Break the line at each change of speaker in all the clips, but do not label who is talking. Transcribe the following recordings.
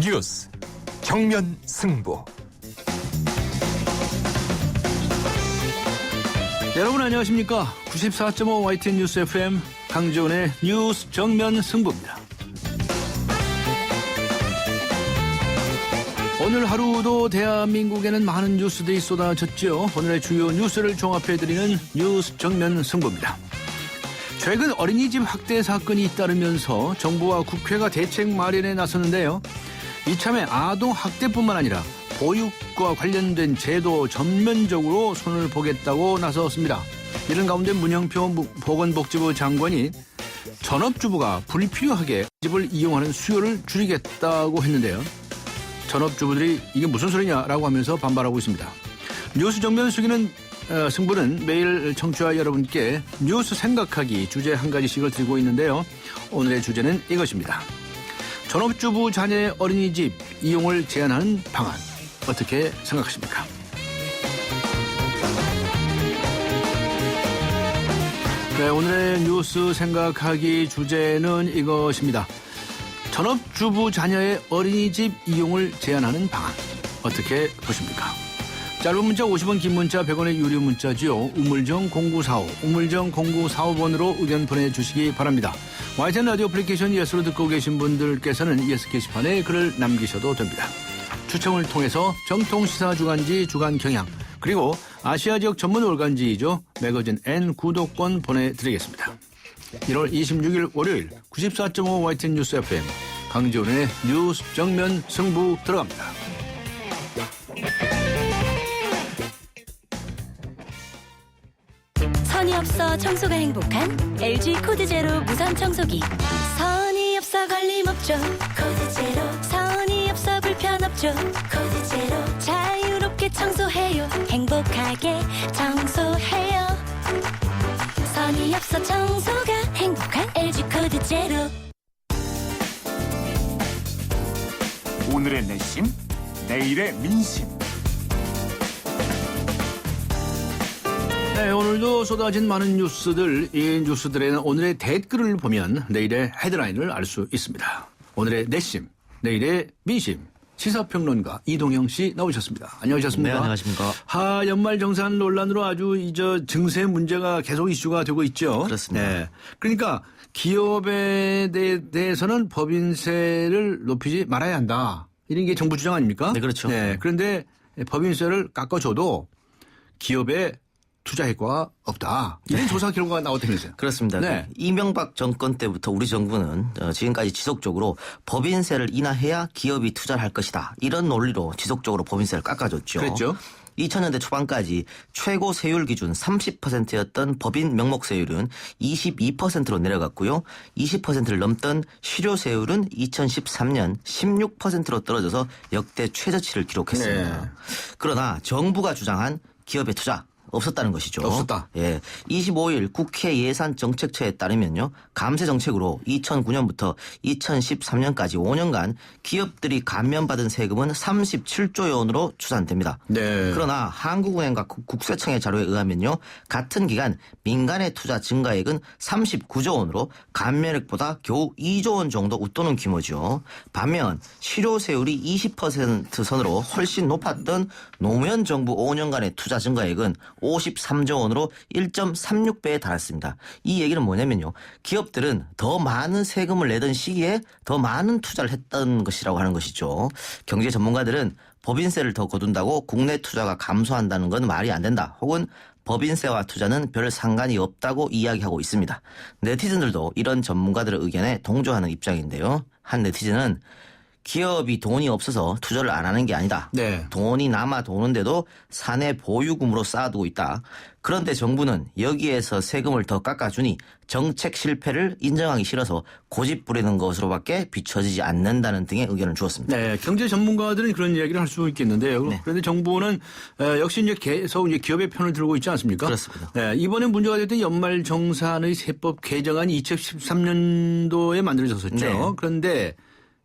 뉴스 정면 승부.
여러분 안녕하십니까? 94.5 YTN 뉴스 FM 강지훈의 뉴스 정면 승부입니다. 오늘 하루도 대한민국에는 많은 뉴스들이 쏟아졌죠. 오늘의 주요 뉴스를 종합해드리는 뉴스 정면 승부입니다. 최근 어린이집 학대 사건이 잇따르면서 정부와 국회가 대책 마련에 나섰는데요. 이참에 아동 학대뿐만 아니라 보육과 관련된 제도 전면적으로 손을 보겠다고 나섰습니다. 이런 가운데 문영표 보건복지부 장관이 전업주부가 불필요하게 집을 이용하는 수요를 줄이겠다고 했는데요. 전업주부들이 이게 무슨 소리냐라고 하면서 반발하고 있습니다. 뉴스 정면 승부는 매일 청취자 여러분께 뉴스 생각하기 주제 한 가지씩을 드리고 있는데요. 오늘의 주제는 이것입니다. 전업주부 자녀의 어린이집 이용을 제한하는 방안 어떻게 생각하십니까? 네, 오늘의 뉴스 생각하기 주제는 이것입니다. 전업주부 자녀의 어린이집 이용을 제한하는 방안 어떻게 보십니까? 짧은 문자 50원, 긴 문자 100원의 유료 문자지요. 우물정 0945, 우물정 0945번으로 의견 보내주시기 바랍니다. YTN 라디오 애플리케이션 예스로 듣고 계신 분들께서는 예스 게시판에 글을 남기셔도 됩니다. 추첨을 통해서 정통시사 주간지 주간경향 그리고 아시아 지역 전문 월간지이죠. 매거진 N 구독권 보내드리겠습니다. 1월 26일 월요일 94.5 YTN 뉴스 FM 강지훈의 뉴스 정면 승부 들어갑니다.
선이 없어 청소가 행복한 LG 코드 제로 무선 청소기. 선이 없어 걸림없죠. 코드 제로. 선이 없어 불편 없죠. 코드 제로. 자유롭게 청소해요. 행복하게 청소해요. 선이 없어 청소가 행복한 LG 코드 제로.
오늘의 내심, 내일의 민심.
네, 오늘도 쏟아진 많은 뉴스들, 이 뉴스들에는 오늘의 댓글을 보면 내일의 헤드라인을 알 수 있습니다. 오늘의 내심, 내일의 민심, 시사평론가 이동영 씨 나오셨습니다. 안녕하셨습니까?
네, 안녕하십니까?
연말 정산 논란으로 아주 증세 문제가 계속 이슈가 되고 있죠.
그렇습니다.
네. 그러니까 기업에 대해서는 법인세를 높이지 말아야 한다. 이런 게 정부 주장 아닙니까?
네, 그렇죠.
네. 그런데 법인세를 깎아줘도 기업에 투자 효과가 없다. 이런 조사 결과가 나왔다면서요.
그렇습니다.
네.
이명박 정권 때부터 우리 정부는 지금까지 지속적으로 법인세를 인하해야 기업이 투자를 할 것이다. 이런 논리로 지속적으로 법인세를 깎아줬죠.
그랬죠.
2000년대 초반까지 최고 세율 기준 30%였던 법인 명목세율은 22%로 내려갔고요. 20%를 넘던 실효세율은 2013년 16%로 떨어져서 역대 최저치를 기록했습니다.
네.
그러나 정부가 주장한 기업의 투자 없었다는 것이죠.
없었다.
예. 25일 국회 예산정책처에 따르면요. 감세 정책으로 2009년부터 2013년까지 5년간 기업들이 감면받은 세금은 37조 원으로 추산됩니다.
네.
그러나 한국은행과 국세청의 자료에 의하면요. 같은 기간 민간의 투자 증가액은 39조 원으로 감면액보다 겨우 2조 원 정도 웃도는 규모죠. 반면 실효세율이 20% 선으로 훨씬 높았던 노무현 정부 5년간의 투자 증가액은 53조 원으로 1.36배에 달했습니다. 이 얘기는 뭐냐면요. 기업들은 더 많은 세금을 내던 시기에 더 많은 투자를 했던 것이라고 하는 것이죠. 경제 전문가들은 법인세를 더 거둔다고 국내 투자가 감소한다는 건 말이 안 된다. 혹은 법인세와 투자는 별 상관이 없다고 이야기하고 있습니다. 네티즌들도 이런 전문가들의 의견에 동조하는 입장인데요. 한 네티즌은 기업이 돈이 없어서 투자를 안 하는 게 아니다.
네.
돈이 남아 도는데도 사내 보유금으로 쌓아두고 있다. 그런데 정부는 여기에서 세금을 더 깎아주니 정책 실패를 인정하기 싫어서 고집 부리는 것으로밖에 비춰지지 않는다는 등의 의견을 주었습니다.
네, 경제 전문가들은 그런 이야기를 할 수 있겠는데요.
네.
그런데 정부는 역시 계속 기업의 편을 들고 있지 않습니까?
그렇습니다.
네, 이번에 문제가 됐던 연말정산의 세법 개정안이 2013년도에 만들어졌었죠.
네.
그런데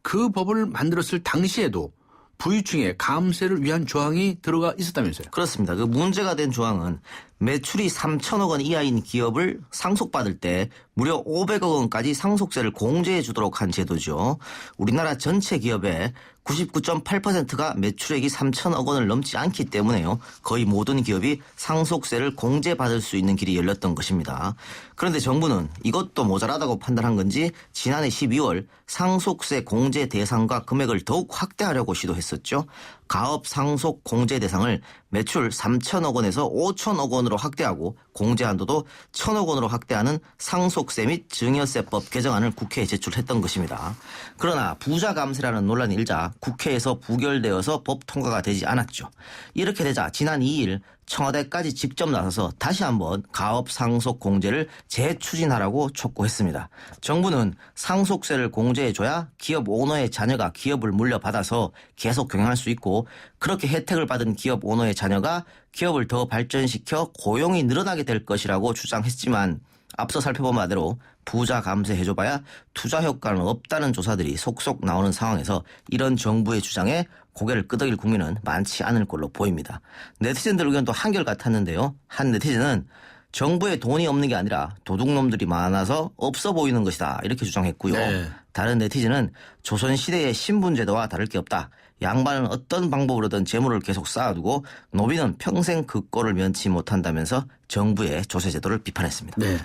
그 법을 만들었을 당시에도 부유층의 감세를 위한 조항이 들어가 있었다면서요.
그렇습니다. 그 문제가 된 조항은 매출이 3천억 원 이하인 기업을 상속받을 때 무려 500억 원까지 상속세를 공제해 주도록 한 제도죠. 우리나라 전체 기업의 99.8%가 매출액이 3천억 원을 넘지 않기 때문에요. 거의 모든 기업이 상속세를 공제받을 수 있는 길이 열렸던 것입니다. 그런데 정부는 이것도 모자라다고 판단한 건지 지난해 12월 상속세 공제 대상과 금액을 더욱 확대하려고 시도했었죠. 가업 상속 공제 대상을 매출 3천억 원에서 5천억 원으로 확대하고 공제 한도도 1천억 원으로 확대하는 상속세 및 증여세법 개정안을 국회에 제출했던 것입니다. 그러나 부자 감세라는 논란이 일자 국회에서 부결되어서 법 통과가 되지 않았죠. 이렇게 되자 지난 2일 청와대까지 직접 나서서 다시 한번 가업 상속 공제를 재추진하라고 촉구했습니다. 정부는 상속세를 공제해줘야 기업 오너의 자녀가 기업을 물려받아서 계속 경영할 수 있고 그렇게 혜택을 받은 기업 오너의 자녀가 기업을 더 발전시켜 고용이 늘어나게 될 것이라고 주장했지만 앞서 살펴본 바대로 부자 감세해줘봐야 투자 효과는 없다는 조사들이 속속 나오는 상황에서 이런 정부의 주장에 고개를 끄덕일 국민은 많지 않을 걸로 보입니다. 네티즌들 의견도 한결같았는데요. 한 네티즌은 정부에 돈이 없는 게 아니라 도둑놈들이 많아서 없어 보이는 것이다 이렇게 주장했고요.
네.
다른 네티즌은 조선시대의 신분제도와 다를 게 없다. 양반은 어떤 방법으로든 재물을 계속 쌓아두고 노비는 평생 그 꼴을 면치 못한다면서 정부의 조세제도를 비판했습니다.
네.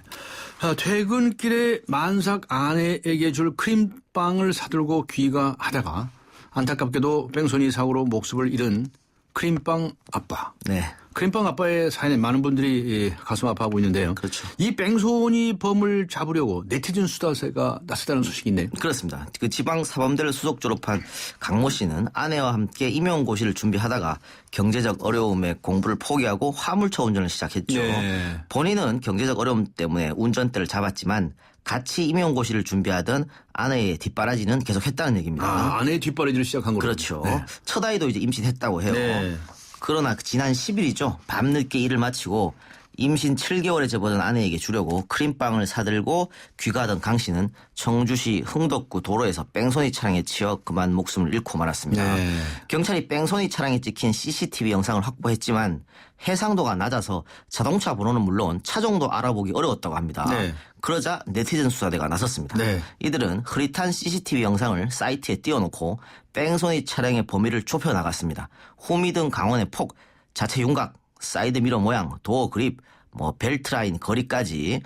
퇴근길에 만삭 아내에게 줄 크림빵을 사들고 귀가하다가 안타깝게도 뺑소니 사고로 목숨을 잃은 크림빵 아빠.
네.
크림빵 아빠의 사연에 많은 분들이 가슴 아파하고 있는데요.
그렇죠.
이 뺑소니 범을 잡으려고 네티즌 수사세가 나섰다는 소식이 있네요.
그렇습니다. 그 지방사범대를 수석 졸업한 강모 씨는 아내와 함께 임용고시를 준비하다가 경제적 어려움에 공부를 포기하고 화물차 운전을 시작했죠.
네.
본인은 경제적 어려움 때문에 운전대를 잡았지만 같이 임용고시를 준비하던 아내의 뒷바라지는 계속했다는 얘기입니다.
아내의 뒷바라지를 시작한 거죠.
그렇죠.
네.
첫 아이도 이제 임신했다고 해요.
네.
그러나 지난 10일이죠. 밤늦게 일을 마치고 임신 7개월에 접어든 아내에게 주려고 크림빵을 사들고 귀가하던 강 씨는 청주시 흥덕구 도로에서 뺑소니 차량에 치여 그만 목숨을 잃고 말았습니다.
네.
경찰이 뺑소니 차량에 찍힌 CCTV 영상을 확보했지만 해상도가 낮아서 자동차 번호는 물론 차종도 알아보기 어려웠다고 합니다.
네.
그러자 네티즌 수사대가 나섰습니다.
네.
이들은 흐릿한 CCTV 영상을 사이트에 띄워놓고 뺑소니 차량의 범위를 좁혀나갔습니다. 호미등 강원의 폭, 자체 윤곽, 사이드 미러 모양, 도어 그립, 벨트라인 거리까지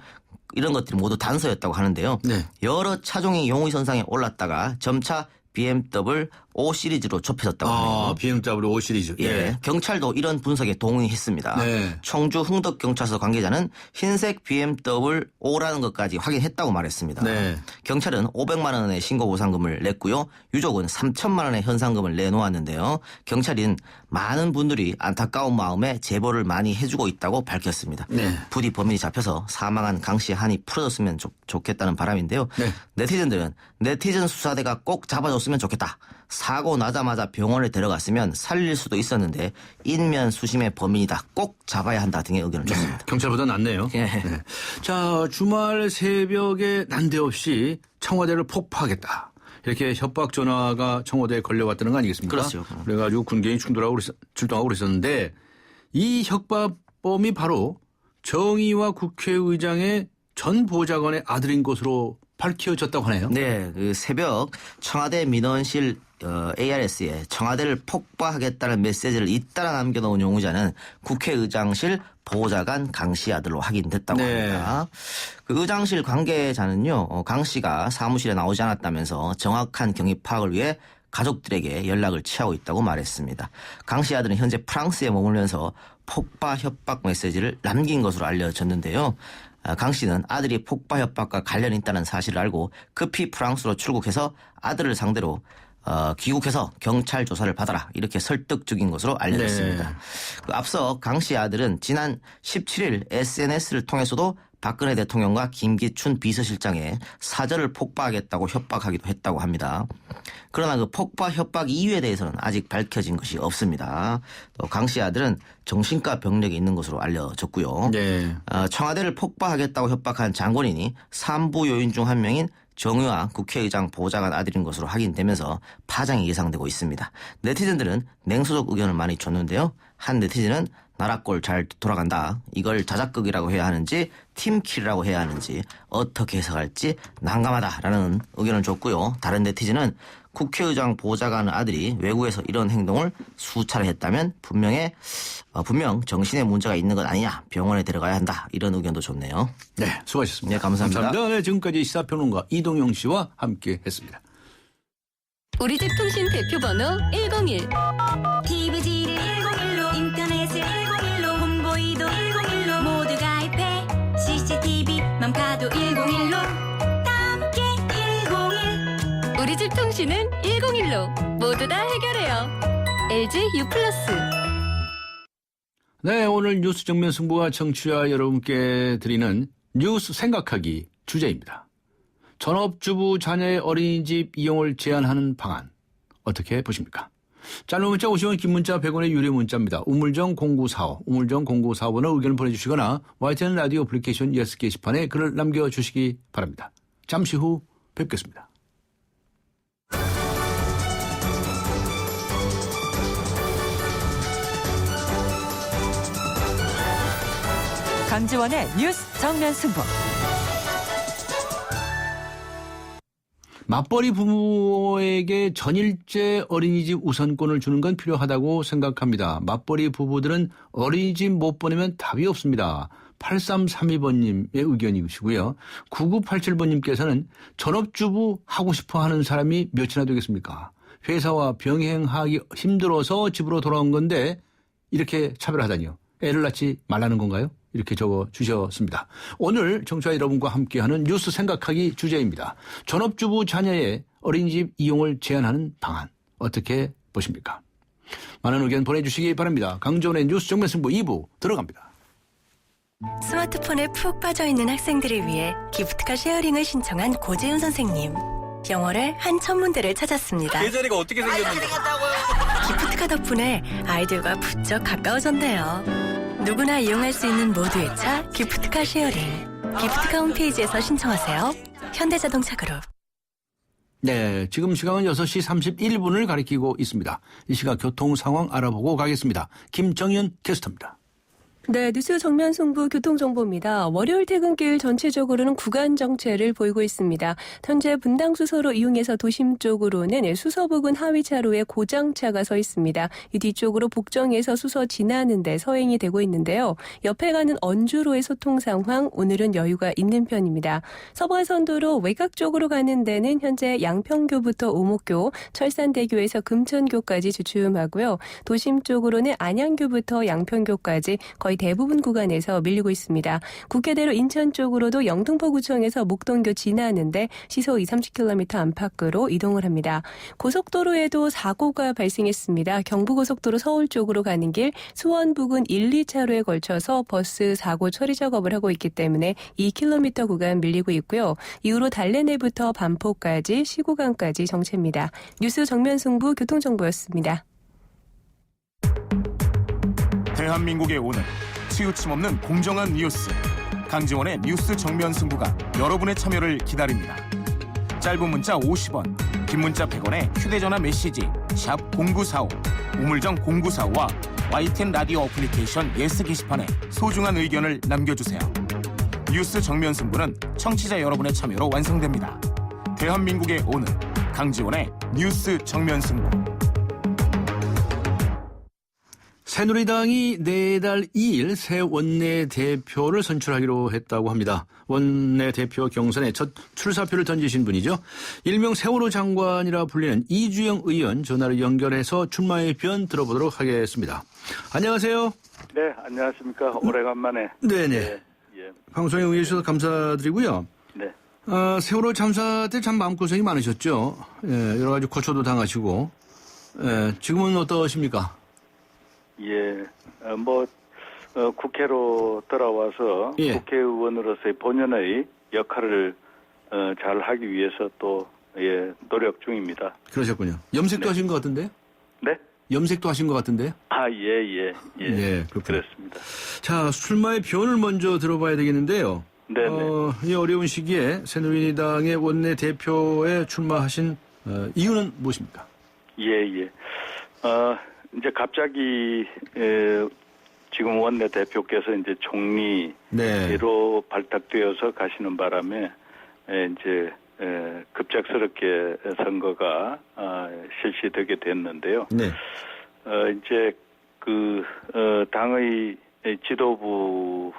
이런 것들이 모두 단서였다고 하는데요.
네.
여러 차종이 용의선상에 올랐다가 점차 BMW 5 시리즈로 좁혀졌다고 합니다.
BMW 5 시리즈.
예, 경찰도 이런 분석에 동의했습니다.
네.
청주 흥덕경찰서 관계자는 흰색 BMW 5라는 것까지 확인했다고 말했습니다.
네.
경찰은 500만 원의 신고보상금을 냈고요. 유족은 3천만 원의 현상금을 내놓았는데요. 경찰은 많은 분들이 안타까운 마음에 제보를 많이 해주고 있다고 밝혔습니다.
네.
부디 범인이 잡혀서 사망한 강 씨의 한이 풀어졌으면 좋겠다는 바람인데요.
네.
네티즌들은 네티즌 수사대가 꼭 잡아줬으면 좋겠다. 사고 나자마자 병원에 데려갔으면 살릴 수도 있었는데 인면수심의 범인이다. 꼭 잡아야 한다 등의 의견을 줬습니다.
경찰보다 낫네요.
예.
네. 자, 주말 새벽에 난데없이 청와대를 폭파하겠다. 이렇게 협박 전화가 청와대에 걸려왔다는 거 아니겠습니까?
그렇죠.
그래가지고 군경이 출동하고 그랬었는데 이 협박범이 바로 정의와 국회의장의 전 보좌관의 아들인 것으로 밝혀졌다고 하네요.
네, 그 새벽 청와대 민원실 ARS에 청와대를 폭파하겠다는 메시지를 잇따라 남겨놓은 용의자는 국회의장실 보좌관 강 씨 아들로 확인됐다고
네.
합니다. 그 의장실 관계자는요, 강 씨가 사무실에 나오지 않았다면서 정확한 경위 파악을 위해 가족들에게 연락을 취하고 있다고 말했습니다. 강 씨 아들은 현재 프랑스에 머물면서 폭파 협박 메시지를 남긴 것으로 알려졌는데요. 강 씨는 아들이 폭파 협박과 관련이 있다는 사실을 알고 급히 프랑스로 출국해서 아들을 상대로 귀국해서 경찰 조사를 받아라 이렇게 설득 중인 것으로 알려졌습니다.
네.
앞서 강 씨의 아들은 지난 17일 SNS를 통해서도 박근혜 대통령과 김기춘 비서실장에 사저를 폭파하겠다고 협박하기도 했다고 합니다. 그러나 그 폭파 협박 이유에 대해서는 아직 밝혀진 것이 없습니다. 또 강 씨의 아들은 정신과 병력이 있는 것으로 알려졌고요.
네.
청와대를 폭파하겠다고 협박한 장본인이 3부 요인 중 한 명인 정의와 국회의장 보좌관 아들인 것으로 확인되면서 파장이 예상되고 있습니다. 네티즌들은 냉소적 의견을 많이 줬는데요. 한 네티즌은 나라꼴 잘 돌아간다. 이걸 자작극이라고 해야 하는지 팀킬이라고 해야 하는지 어떻게 해석할지 난감하다라는 의견을 줬고요. 다른 네티즌은 국회의장 보좌가 하는 아들이 외국에서 이런 행동을 수차례 했다면 분명 정신에 문제가 있는 것 아니냐. 병원에 데려가야 한다. 이런 의견도 좋네요.
네, 수고하셨습니다.
네, 감사합니다.
네, 지금까지 시사평론가 이동영 씨와 함께했습니다.
우리 집 통신 대표번호 101 TV지를 101로 인터넷을 101로 홍보이도 101로 모두 가입해 CCTV만 봐도 101로 다 함께 101 우리 집 통신은 101로 모두 다 해결해요. LG U+.
네, 오늘 뉴스 정면 승부와 청취자 여러분께 드리는 뉴스 생각하기 주제입니다. 전업주부 자녀의 어린이집 이용을 제한하는 방안 어떻게 보십니까? 짧은 문자 50원, 긴 문자 100원의 유료 문자입니다. 우물정 0945, 우물정 0945번호 의견을 보내주시거나 YTN 라디오 애플리케이션 예스 게시판에 글을 남겨주시기 바랍니다. 잠시 후 뵙겠습니다.
강지원의 뉴스 정면 승부.
맞벌이 부부에게 전일제 어린이집 우선권을 주는 건 필요하다고 생각합니다. 맞벌이 부부들은 어린이집 못 보내면 답이 없습니다. 8332번님의 의견이시고요. 9987번님께서는 전업주부 하고 싶어 하는 사람이 몇이나 되겠습니까? 회사와 병행하기 힘들어서 집으로 돌아온 건데 이렇게 차별하다니요. 애를 낳지 말라는 건가요? 이렇게 적어주셨습니다. 오늘 청취자 여러분과 함께하는 뉴스 생각하기 주제입니다. 전업주부 자녀의 어린이집 이용을 제한하는 방안 어떻게 보십니까? 많은 의견 보내주시기 바랍니다. 강정원의 뉴스 정면승부 2부 들어갑니다.
스마트폰에 푹 빠져있는 학생들을 위해 기프트카 쉐어링을 신청한 고재훈 선생님. 영어를 한 천문대를 찾았습니다.
계자리가 어떻게 생겼는데?
기프트카 덕분에 아이들과 부쩍 가까워졌네요. 누구나 이용할 수 있는 모두의 차 기프트카 쉐어링. 기프트카 홈페이지에서 신청하세요. 현대자동차그룹.
네, 지금 시각은 6시 31분을 가리키고 있습니다. 이 시각 교통 상황 알아보고 가겠습니다. 김정현 캐스터입니다.
네, 뉴스 정면 승부 교통정보입니다. 월요일 퇴근길 전체적으로는 구간 정체를 보이고 있습니다. 현재 분당수서로 이용해서 도심 쪽으로는 수서 부근 하위차로에 고장차가 서 있습니다. 이 뒤쪽으로 복정에서 수서 지나는데 서행이 되고 있는데요. 옆에 가는 언주로의 소통 상황 오늘은 여유가 있는 편입니다. 서부간선도로 외곽 쪽으로 가는 데는 현재 양평교부터 오목교, 철산대교에서 금천교까지 주춤하고요. 도심 쪽으로는 안양교부터 양평교까지 거의 대부분 구간에서 밀리고 있습니다. 국회대로 인천 쪽으로도 영등포구청에서 목동교 지나는데 시속 20-30km 안팎으로 이동을 합니다. 고속도로에도 사고가 발생했습니다. 경부고속도로 서울 쪽으로 가는 길 수원 부근 1, 2차로에 걸쳐서 버스 사고 처리 작업을 하고 있기 때문에 2km 구간 밀리고 있고요. 이후로 달래내부터 반포까지 시구간까지 정체입니다. 뉴스 정면 승부 교통정보였습니다.
대한민국의 오늘 치우침 없는 공정한 뉴스 강지원의 뉴스 정면 승부가 여러분의 참여를 기다립니다. 짧은 문자 50원, 긴 문자 100원에 휴대전화 메시지 샵 0945 우물정 0945와 YTN 라디오 어플리케이션 예스 게시판에 소중한 의견을 남겨주세요. 뉴스 정면 승부는 청취자 여러분의 참여로 완성됩니다. 대한민국의 오늘 강지원의 뉴스 정면 승부.
새누리당이 내달 2일 새 원내대표를 선출하기로 했다고 합니다. 원내대표 경선에 첫 출사표를 던지신 분이죠. 일명 세월호 장관이라 불리는 이주영 의원 전화로 연결해서 출마의 변 들어보도록 하겠습니다. 안녕하세요.
네, 안녕하십니까. 오래간만에.
네네.
예.
방송에 응해주셔서 감사드리고요.
네.
세월호 참사 때 참 마음고생이 많으셨죠. 예, 여러 가지 고초도 당하시고. 예, 지금은 어떠십니까?
예, 국회로 돌아와서
예.
국회의원으로서의 본연의 역할을 잘 하기 위해서 또 노력 중입니다.
그러셨군요. 염색도
네.
하신 것 같은데요?
네?
염색도 하신 것 같은데요?
예,
그렇군요.
그렇습니다.
자, 출마의 변을 먼저 들어봐야 되겠는데요.
네네.
이 어려운 시기에 새누리당의 원내대표에 출마하신 이유는 무엇입니까?
예. 이제 갑자기 지금 원내 대표께서 이제 총리로
네.
발탁되어서 가시는 바람에 이제 급작스럽게 선거가 실시되게 됐는데요.
네.
이제 당의 지도부의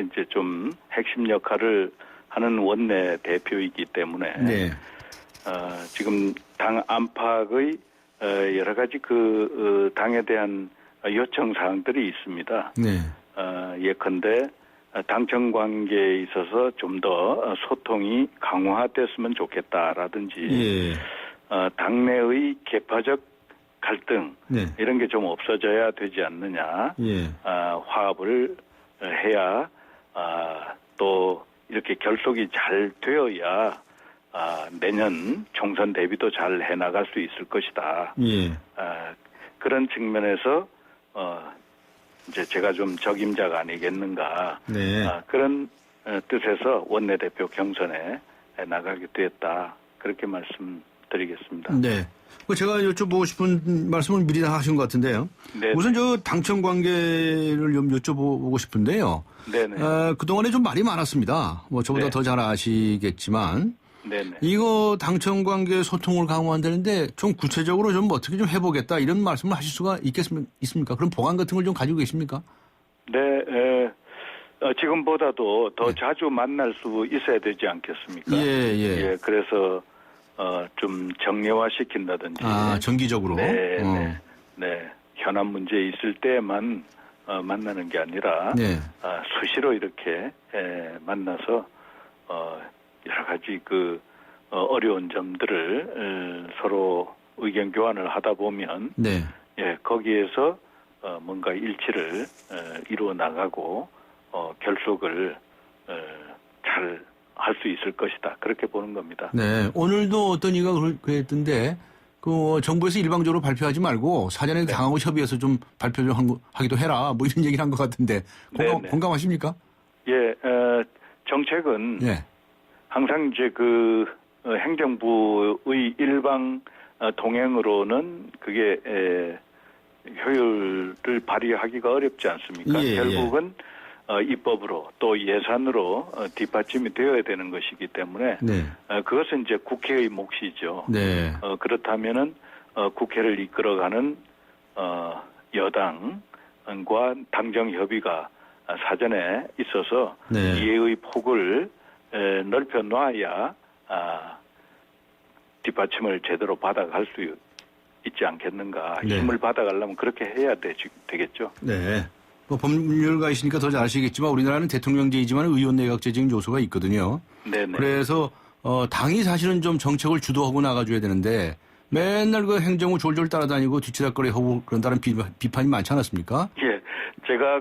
이제 좀 핵심 역할을 하는 원내 대표이기 때문에
네.
지금 당 안팎의 여러 가지 당에 대한 요청 사항들이 있습니다.
네.
예컨대 당청 관계에 있어서 좀 더 소통이 강화됐으면 좋겠다라든지
예.
당내의 계파적 갈등
네.
이런 게 좀 없어져야 되지 않느냐.
예.
화합을 해야 또 이렇게 결속이 잘 되어야 내년 총선 대비도 잘 해나갈 수 있을 것이다.
예.
그런 측면에서 이제 제가 좀 적임자가 아니겠는가.
네.
그런 뜻에서 원내대표 경선에 나가게 됐다. 그렇게 말씀드리겠습니다.
네. 제가 여쭤보고 싶은 말씀을 미리 다 하신 것 같은데요.
네.
우선 저 당청 관계를 좀 여쭤보고 싶은데요.
네네.
그동안에 좀 말이 많았습니다. 뭐 저보다
네.
더 잘 아시겠지만.
네네.
이거 당청 관계 소통을 강화한다는데 좀 구체적으로 좀 어떻게 좀 해보겠다 이런 말씀을 하실 수가 있습니까? 그런 보관 같은 걸 좀 가지고 계십니까?
네, 지금보다도 더
네.
자주 만날 수 있어야 되지 않겠습니까?
예.
그래서 좀 정례화시킨다든지.
정기적으로.
네. 현안 문제 있을 때만 만나는 게 아니라
네.
수시로 이렇게 만나서 여러 가지 어려운 점들을 서로 의견 교환을 하다 보면
네.
거기에서 뭔가 일치를 이루어 나가고 결속을 잘 할 수 있을 것이다. 그렇게 보는 겁니다.
네. 오늘도 어떤 이가 그랬던데 정부에서 일방적으로 발표하지 말고 사전에 당하고 협의해서 좀 발표 좀 하기도 해라. 뭐 이런 얘기를 한 것 같은데 공감하십니까?
예, 정책은
예.
항상 이제 행정부의 일방 동행으로는 그게 효율을 발휘하기가 어렵지 않습니까?
예,
결국은 입법으로 또 예산으로 뒷받침이 되어야 되는 것이기 때문에
네.
그것은 이제 국회의 몫이죠.
네.
그렇다면은 국회를 이끌어가는 여당과 당정 협의가 사전에 있어서
네.
이해의 폭을 넓혀 놔야 뒷받침을 제대로 받아갈 수 있지 않겠는가.
네.
힘을 받아가려면 그렇게 해야 되겠죠.
네. 뭐 법률가이시니까 더 잘 아시겠지만 우리나라는 대통령제이지만 의원 내각제적인 요소가 있거든요.
네네.
그래서 당이 사실은 좀 정책을 주도하고 나가줘야 되는데 맨날 그 행정을 졸졸 따라다니고 뒤치다거리하고 그런다는 비판이 많지 않았습니까?
예, 제가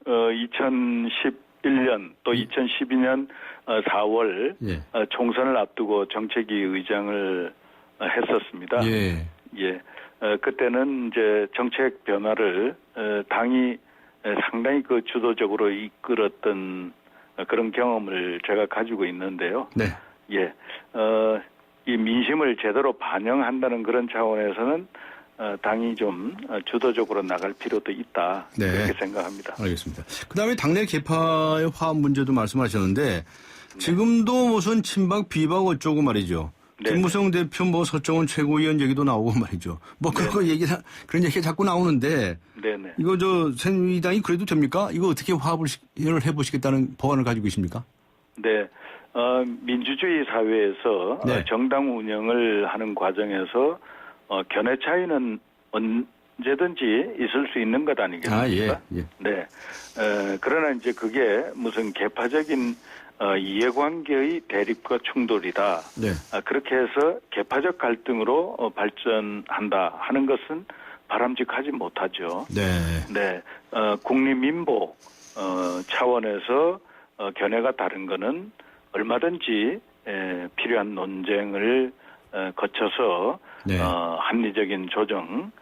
2011년 또 2012년 4월
예.
총선을 앞두고 정책위 의장을 했었습니다.
예.
예, 그때는 이제 정책 변화를 당이 상당히 주도적으로 이끌었던 그런 경험을 제가 가지고 있는데요.
네.
예, 이 민심을 제대로 반영한다는 그런 차원에서는 당이 좀 주도적으로 나갈 필요도 있다.
네.
그렇게 생각합니다.
알겠습니다. 그다음에 당내 개파의 화합 문제도 말씀하셨는데 지금도 무슨 친박 비박 어쩌고 말이죠.
네.
김무성 대표 서청원 최고위원 얘기도 나오고 말이죠. 뭐 그런 그런 얘기가 자꾸 나오는데
네네.
이거 새누리당이 그래도 됩니까? 이거 어떻게 화합을 해보시겠다는 법안을 가지고 계십니까?
네. 민주주의 사회에서
네.
정당 운영을 하는 과정에서 견해 차이는 언제든지 있을 수 있는 것 아니겠습니까?
예.
네. 그러나 이제 그게 무슨 개파적인 이해관계의 대립과 충돌이다.
네.
그렇게 해서 개파적 갈등으로 발전한다 하는 것은 바람직하지 못하죠.
네.
네. 국립민복 차원에서 견해가 다른 거는 얼마든지 필요한 논쟁을 거쳐서
네.
합리적인 조정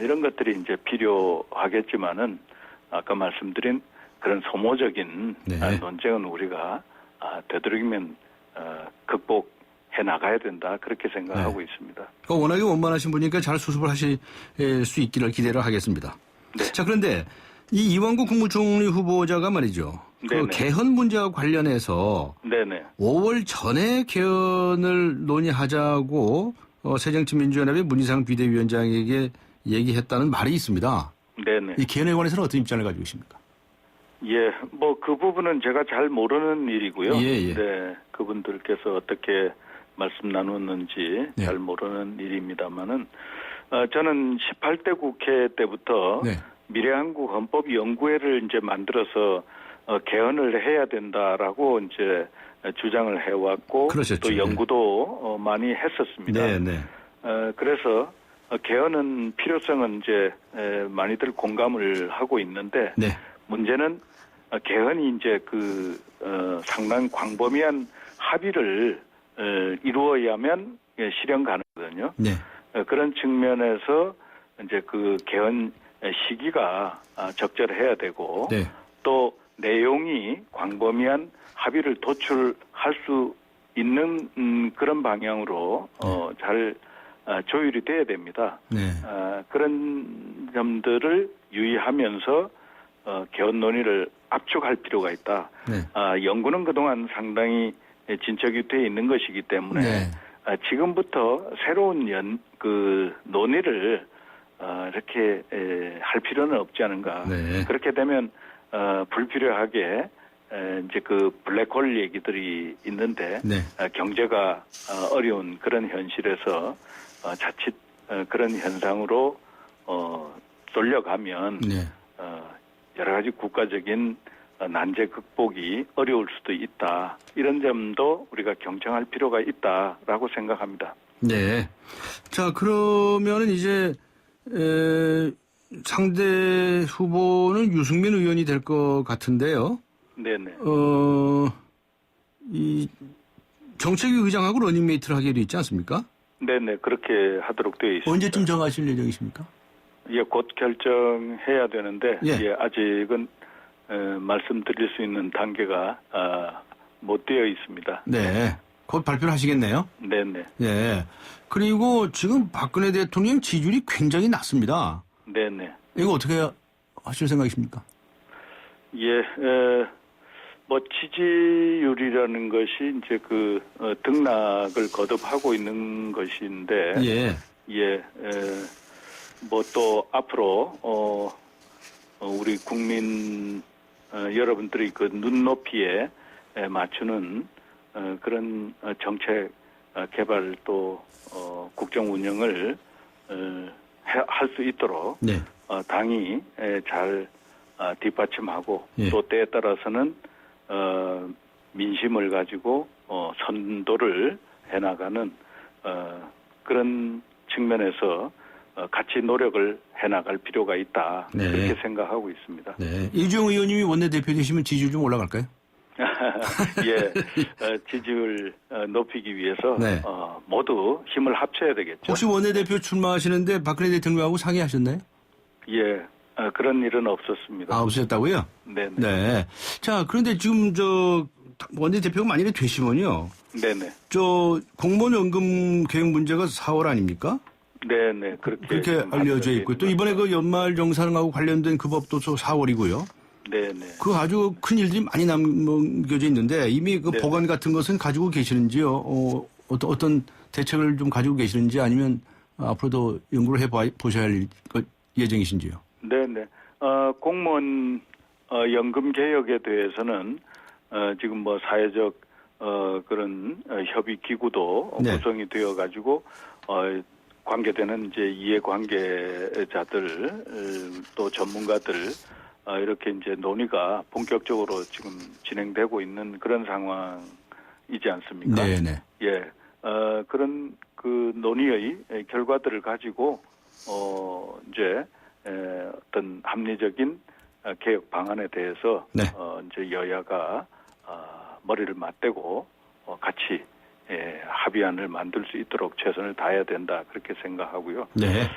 이런 것들이 이제 필요하겠지만은 아까 말씀드린 그런 소모적인
네.
논쟁은 우리가 되도록이면 극복해 나가야 된다 그렇게 생각하고 있습니다.
그러니까 워낙에 원만하신 분이니까 잘 수습을 하실 수 있기를 기대를 하겠습니다.
네.
자, 그런데 이 이완구 국무총리 후보자가 말이죠. 그
네네.
개헌 문제와 관련해서
네네.
5월 전에 개헌을 논의하자고 새정치민주연합의 문희상 비대위원장에게 얘기했다는 말이 있습니다.
네네.
이 개헌에 관해서는 어떤 입장을 가지고 있습니까?
예, 뭐 그 부분은 제가 잘 모르는 일이고요.
예.
네, 그분들께서 어떻게 말씀 나눴는지
네.
잘 모르는 일입니다만은 저는 18대 국회 때부터
네.
미래한국 헌법연구회를 이제 만들어서 개헌을 해야 된다라고 이제 주장을 해왔고
그러셨죠.
또 연구도 많이 했었습니다.
네.
그래서 개헌은 필요성은 이제 많이들 공감을 하고 있는데
네.
문제는 개헌이 이제 상당히 광범위한 합의를 이루어야만 실현 가능하거든요.
네.
그런 측면에서 이제 그 개헌 시기가 적절해야 되고
네.
또 내용이 광범위한 합의를 도출할 수 있는 그런 방향으로 잘 조율이 돼야 됩니다.
네.
그런 점들을 유의하면서 개헌 논의를 압축할 필요가 있다.
네.
연구는 그동안 상당히 진척이 돼 있는 것이기 때문에
네.
지금부터 새로운 논의를 이렇게 할 필요는 없지 않은가.
네.
그렇게 되면 불필요하게 이제 그 블랙홀 얘기들이 있는데
네.
경제가 어려운 그런 현실에서 자칫 그런 현상으로 쏠려가면
네.
여러 가지 국가적인 난제 극복이 어려울 수도 있다. 이런 점도 우리가 경청할 필요가 있다라고 생각합니다.
네. 자, 그러면은 이제 상대 후보는 유승민 의원이 될 것 같은데요.
네네.
이 정책위 의장하고 러닝메이트를 하기로 있지 않습니까?
네네. 그렇게 하도록 되어 있습니다.
언제쯤 정하실 예정이십니까?
예, 곧 결정해야 되는데
예.
아직은 말씀드릴 수 있는 단계가 못 되어 있습니다.
네. 곧 발표를 하시겠네요.
네네.
예. 그리고 지금 박근혜 대통령 지지율이 굉장히 낮습니다.
네네.
이거 어떻게 하실 생각이십니까?
예, 뭐 지지율이라는 것이 이제 등락을 거듭하고 있는 것인데,
예.
뭐 또 앞으로 우리 국민 여러분들이 그 눈높이에 맞추는 그런 정책 개발 또 국정 운영을 할 수 있도록
네.
당이 잘 뒷받침하고
예.
또 때에 따라서는 민심을 가지고 선도를 해나가는 그런 측면에서 같이 노력을 해나갈 필요가 있다.
네.
그렇게 생각하고 있습니다.
네. 이주영 의원님이 원내대표 되시면 지지율 좀 올라갈까요?
예, 지지율 높이기 위해서
네.
모두 힘을 합쳐야 되겠죠.
혹시 원내대표 출마하시는데 박근혜 대통령하고 상의하셨나요?
예, 그런 일은 없었습니다.
아, 없으셨다고요?
네네.
네. 자, 그런데 지금 원내대표가 만약에 되시면요.
네네.
공무원 연금 계획 문제가 4월 아닙니까?
네네.
그렇게 알려져 있고 또 이번에 그 연말 정산하고 관련된 그 법도 4월이고요.
네네.
그 아주 큰 일들이 많이 남겨져 있는데 이미 그
네.
법안 같은 것은 가지고 계시는지요? 어떤 대책을 좀 가지고 계시는지 아니면 앞으로도 연구를 해보셔야 할 예정이신지요?
네네. 공무원 연금 개혁에 대해서는 지금 뭐 사회적 그런 협의 기구도
네.
구성이 되어 가지고 관계되는 이제 이해관계자들 또 전문가들 이렇게 이제 논의가 본격적으로 지금 진행되고 있는 그런 상황이지 않습니까?
네네.
예. 그런 그 논의의 결과들을 가지고 이제 어떤 합리적인 개혁 방안에 대해서
네.
이제 여야가 머리를 맞대고 같이 합의안을 만들 수 있도록 최선을 다해야 된다 그렇게 생각하고요.
네.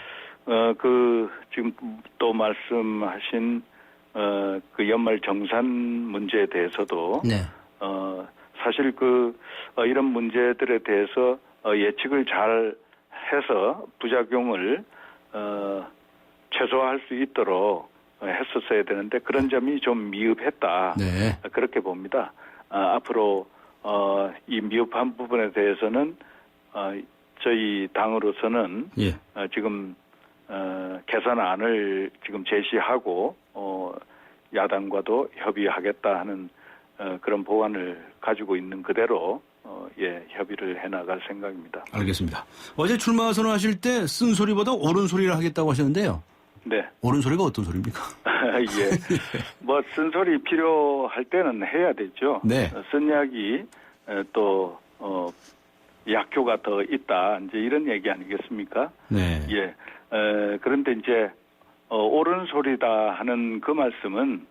지금 또 말씀하신 그 연말 정산 문제에 대해서도
네.
사실 이런 문제들에 대해서 예측을 잘 해서 부작용을 최소화할 수 있도록 했었어야 되는데 그런 점이 좀 미흡했다.
네.
그렇게 봅니다. 앞으로 이 미흡한 부분에 대해서는 저희 당으로서는
예.
지금 개선안을 지금 제시하고 야당과도 협의하겠다 하는 그런 보완을 가지고 있는 그대로 협의를 해나갈 생각입니다.
알겠습니다. 어제 출마 선언하실 때 쓴소리보다 옳은 소리를 하겠다고 하셨는데요.
네.
옳은 소리가 어떤 소리입니까?
예. 뭐 쓴소리 필요할 때는 해야 되죠.
네.
쓴 약이 또 약효가 더 있다. 이제 이런 얘기 아니겠습니까?
네.
예. 그런데 이제 옳은 소리다 하는 그 말씀은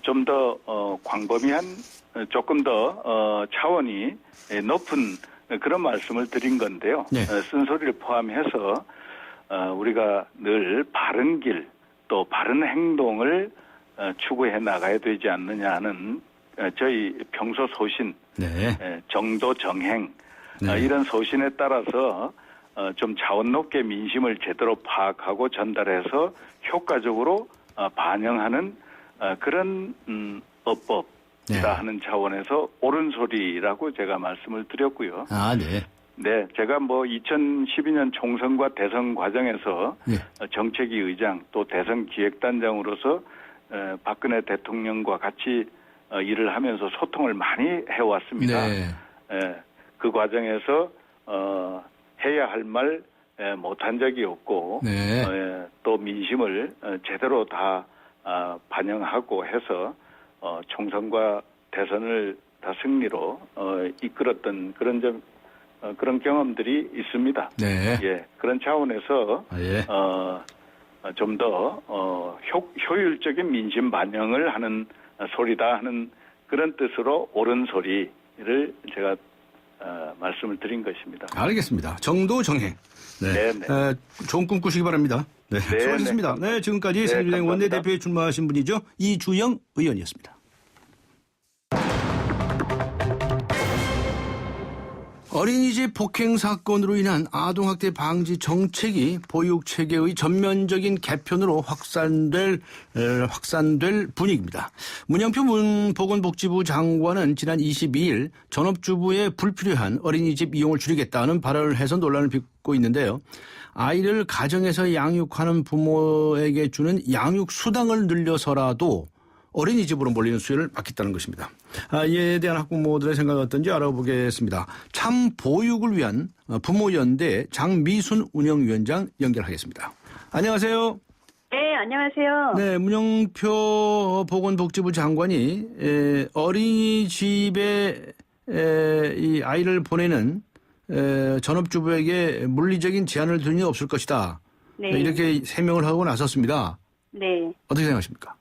좀 더 광범위한 조금 더 차원이 높은 그런 말씀을 드린 건데요.
네.
쓴소리를 포함해서 우리가 늘 바른 길 또 바른 행동을 추구해 나가야 되지 않느냐 하는 저희 평소 소신,
네.
정도 정행
네.
이런 소신에 따라서 좀 차원 높게 민심을 제대로 파악하고 전달해서 효과적으로 반영하는 그런 어법이다
네.
하는 차원에서 옳은 소리라고 제가 말씀을 드렸고요.
아, 네.
네, 제가 뭐 2012년 총선과 대선 과정에서
네.
정책위 의장 또 대선 기획단장으로서 박근혜 대통령과 같이 일을 하면서 소통을 많이 해왔습니다.
네.
그 과정에서 해야 할 말 못한 적이 없고
네.
또 민심을 제대로 다 반영하고 해서 총선과 대선을 다 승리로 이끌었던 그런 경험들이 있습니다.
네.
예, 그런 차원에서
예.
좀 더 효율적인 민심 반영을 하는 소리다 하는 그런 뜻으로 옳은 소리를 제가 말씀을 드린 것입니다.
알겠습니다. 정도 정행. 네.
네, 네.
좋은 꿈 꾸시기 바랍니다. 네.
네,
수고하셨습니다.
네.
네, 지금까지
네,
새누리당
감사합니다.
원내대표에 출마하신 분이죠. 이주영 의원이었습니다. 어린이집 폭행 사건으로 인한 아동학대 방지 정책이 보육체계의 전면적인 개편으로 확산될 분위기입니다. 문영표 보건복지부 장관은 지난 22일 전업주부의 불필요한 어린이집 이용을 줄이겠다는 발언을 해서 논란을 빚고 있는데요. 아이를 가정에서 양육하는 부모에게 주는 양육수당을 늘려서라도 어린이집으로 몰리는 수요를 막겠다는 것입니다. 이에 대한 학부모들의 생각은 어떤지 알아보겠습니다. 참 보육을 위한 부모연대 장미순 운영위원장 연결하겠습니다. 안녕하세요.
네, 안녕하세요.
네, 문영표 보건복지부 장관이 어린이집에 이 아이를 보내는 전업주부에게 물리적인 제한을 두는 게 없을 것이다.
네.
이렇게 해명을 하고 나섰습니다.
네.
어떻게 생각하십니까?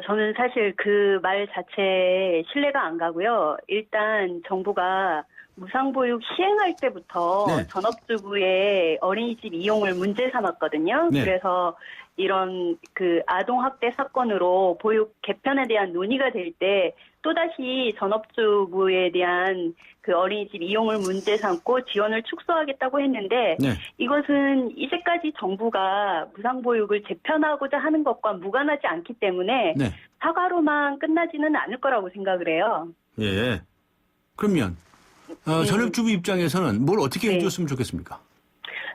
저는 사실 그 말 자체에 신뢰가 안 가고요. 일단 정부가 무상보육 시행할 때부터
네.
전업주부의 어린이집 이용을 문제 삼았거든요.
네.
그래서 이런 그 아동학대 사건으로 보육 개편에 대한 논의가 될 때 또다시 전업주부에 대한 그 어린이집 이용을 문제 삼고 지원을 축소하겠다고 했는데
네.
이것은 이제까지 정부가 무상보육을 재편하고자 하는 것과 무관하지 않기 때문에
네.
사과로만 끝나지는 않을 거라고 생각을 해요.
예. 그러면 전업주부 입장에서는 뭘 어떻게 해줬으면 좋겠습니까?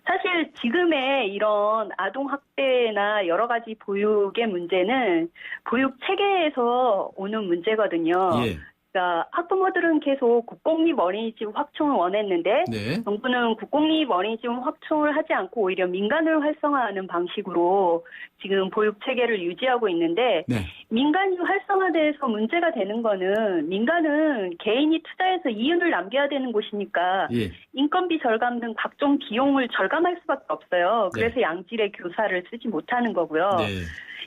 사실 지금의 이런 아동학대나 여러 가지 보육의 문제는 보육 체계에서 오는 문제거든요.
예.
그러니까 학부모들은 계속 국공립 어린이집 확충을 원했는데
네.
정부는 국공립 어린이집 확충을 하지 않고 오히려 민간을 활성화하는 방식으로 지금 보육 체계를 유지하고 있는데
네.
민간이 활성화돼서 문제가 되는 거는 민간은 개인이 투자해서 이윤을 남겨야 되는 곳이니까
예.
인건비 절감 등 각종 비용을 절감할 수밖에 없어요.
네.
그래서 양질의 교사를 쓰지 못하는 거고요.
네.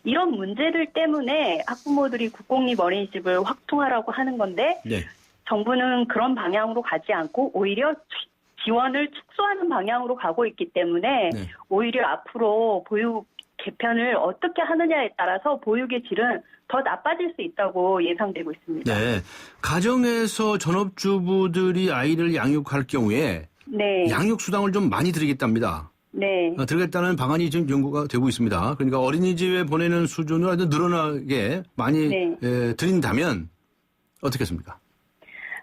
이런 문제들 때문에 학부모들이 국공립 어린이집을 확충하라고 하는 건데
네.
정부는 그런 방향으로 가지 않고 오히려 지원을 축소하는 방향으로 가고 있기 때문에
네.
오히려 앞으로 보육 개편을 어떻게 하느냐에 따라서 보육의 질은 더 나빠질 수 있다고 예상되고 있습니다.
네. 가정에서 전업주부들이 아이를 양육할 경우에
네.
양육수당을 좀 많이 드리겠답니다.
네.
들어겠다는 방안이 지금 연구가 되고 있습니다. 그러니까 어린이집에 보내는 수준을 아주 늘어나게 많이
네.
드린다면 어떻겠습니까?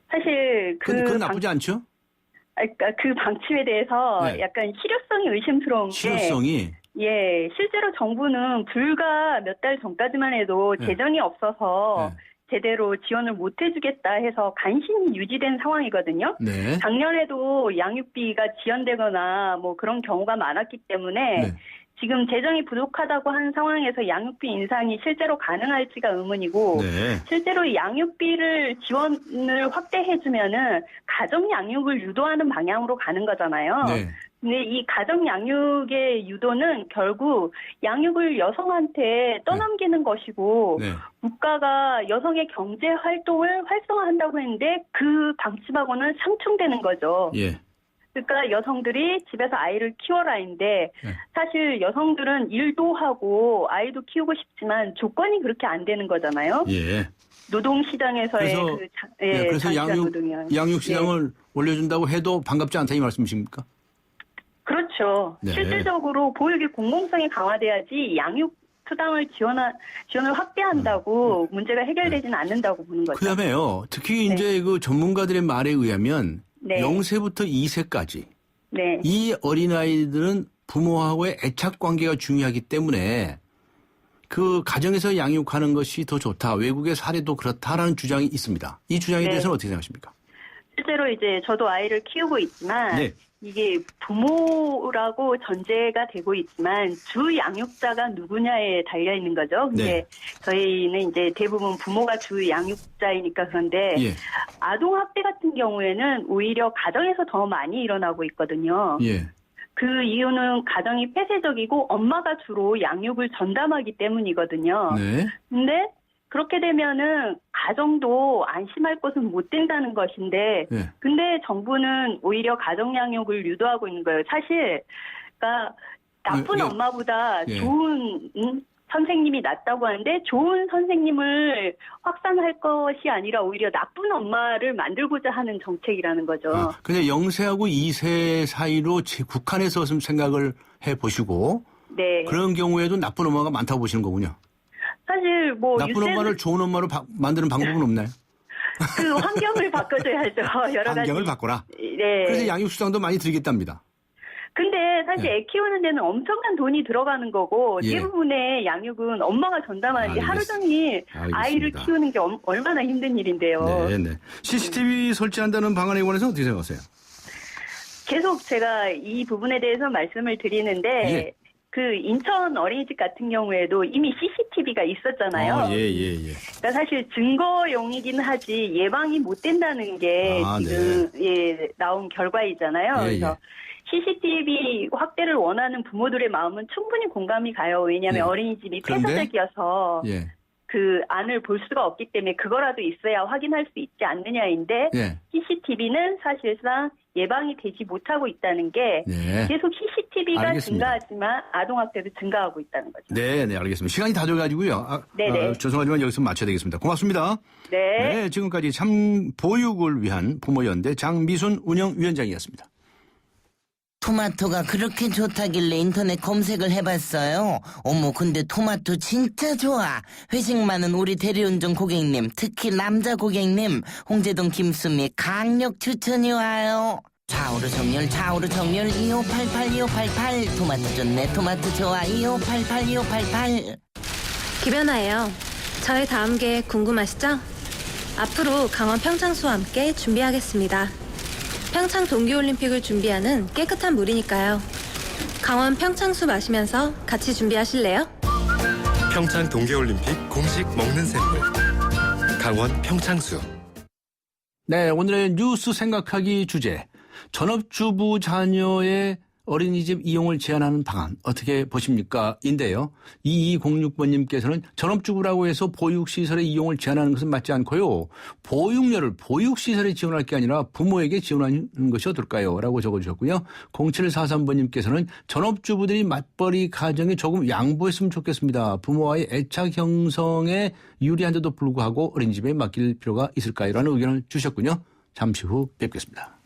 사실
그건 나쁘지 않죠?
그러니까 그 방침에 대해서
네.
약간 실효성이 의심스러운 게
실효성이
예, 실제로 정부는 불과 몇 달 전까지만 해도
네.
재정이 없어서
네.
제대로 지원을 못 해주겠다 해서 간신히 유지된 상황이거든요.
네.
작년에도 양육비가 지연되거나 뭐 그런 경우가 많았기 때문에
네.
지금 재정이 부족하다고 하는 상황에서 양육비 인상이 실제로 가능할지가 의문이고
네.
실제로 이 양육비를 지원을 확대해주면은 가정 양육을 유도하는 방향으로 가는 거잖아요.
네.
근데 이 가정 양육의 유도는 결국 양육을 여성한테 떠넘기는 것이고
네.
국가가 여성의 경제 활동을 활성화한다고 했는데 그 방침하고는 상충되는 거죠.
예.
그러니까 여성들이 집에서 아이를 키워라인데
네.
사실 여성들은 일도 하고 아이도 키우고 싶지만 조건이 그렇게 안 되는 거잖아요.
예.
노동시장에서의
그래서, 그래서
장시간 노동이요.
양육 시장을 올려준다고 해도 반갑지 않다 이 말씀이십니까?
그렇죠.
네.
실질적으로 보육의 공공성이 강화돼야지 양육 수당을 지원을 확대한다고 문제가 해결되지는 않는다고 보는 거죠.
그다음에요. 특히
네.
이제 그 전문가들의 말에 의하면
네.
0세부터 2세까지
네.
이 어린아이들은 부모하고의 애착 관계가 중요하기 때문에 그 가정에서 양육하는 것이 더 좋다. 외국의 사례도 그렇다라는 주장이 있습니다. 이 주장에
네.
대해서는 어떻게 생각하십니까?
실제로 이제 저도 아이를 키우고 있지만
네.
이게 부모라고 전제가 되고 있지만 주 양육자가 누구냐에 달려 있는 거죠. 근데
네.
저희는 이제 대부분 부모가 주 양육자이니까 그런데
예.
아동 학대 같은 경우에는 오히려 가정에서 더 많이 일어나고 있거든요.
예.
그 이유는 가정이 폐쇄적이고 엄마가 주로 양육을 전담하기 때문이거든요.
네.
근데 그렇게 되면은 가정도 안심할 것은 못 된다는 것인데,
네.
근데 정부는 오히려 가정 양육을 유도하고 있는 거예요. 사실, 그러니까 나쁜
예.
엄마보다
예.
좋은 선생님이 낫다고 하는데 좋은 선생님을 확산할 것이 아니라 오히려 나쁜 엄마를 만들고자 하는 정책이라는 거죠.
근데 0세하고 2세 사이로 국한해서 좀 생각을 해 보시고
네.
그런 경우에도 나쁜 엄마가 많다고 보시는 거군요.
사실 뭐
나쁜 엄마를 좋은 엄마로 만드는 방법은 없나요?
그 환경을 바꿔줘야죠. 여러 가지.
환경을 바꿔라.
네.
그래서 양육 수당도 많이 드리겠답니다.
근데 사실 애 키우는 데는 엄청난 돈이 들어가는 거고
예.
대부분의 양육은 엄마가 전담하지 하루 종일
알겠습니다.
아이를 키우는 게 얼마나 힘든 일인데요.
네, 네. CCTV 설치한다는 방안에 관해서 어떻게 생각하세요?
계속 제가 이 부분에 대해서 말씀을 드리는데
예.
그 인천 어린이집 같은 경우에도 이미 CCTV가 있었잖아요.
예.
그러니까 사실 증거용이긴 하지 예방이 못 된다는 게 지금 나온 결과이잖아요.
예,
그래서 CCTV 확대를 원하는 부모들의 마음은 충분히 공감이 가요. 왜냐하면
예.
어린이집이
그런데?
폐쇄적이어서
예.
그 안을 볼 수가 없기 때문에 그거라도 있어야 확인할 수 있지 않느냐인데
예.
CCTV는 사실상 예방이 되지 못하고 있다는 게
네.
계속 CCTV가
알겠습니다.
증가하지만 아동학대도 증가하고 있다는 거죠.
네, 알겠습니다. 시간이 다 돼가지고요.
네네.
죄송하지만 여기서 마쳐야 되겠습니다. 고맙습니다.
네.
지금까지 참 보육을 위한 부모연대 장미순 운영위원장이었습니다.
토마토가 그렇게 좋다길래 인터넷 검색을 해봤어요. 어머, 근데 토마토 진짜 좋아. 회식 많은 우리 대리운전 고객님, 특히 남자 고객님, 홍제동 김수미 강력 추천이 와요. 좌우로 정렬 2588 토마토 좋네, 토마토 좋아 2588.
기변아예요. 저의 다음 계획 궁금하시죠? 앞으로 강원 평창수와 함께 준비하겠습니다. 평창 동계올림픽을 준비하는 깨끗한 물이니까요. 강원 평창수 마시면서 같이 준비하실래요?
평창 동계올림픽 공식 먹는 샘물 강원 평창수.
네, 오늘의 뉴스 생각하기 주제. 전업주부 자녀의 어린이집 이용을 제한하는 방안 어떻게 보십니까? 인데요. 2206번님께서는 전업주부라고 해서 보육시설의 이용을 제한하는 것은 맞지 않고요. 보육료를 보육시설에 지원할 게 아니라 부모에게 지원하는 것이 어떨까요? 라고 적어주셨고요. 0743번님께서는 전업주부들이 맞벌이 가정에 조금 양보했으면 좋겠습니다. 부모와의 애착 형성에 유리한데도 불구하고 어린이집에 맡길 필요가 있을까요? 라는 의견을 주셨군요. 잠시 후 뵙겠습니다.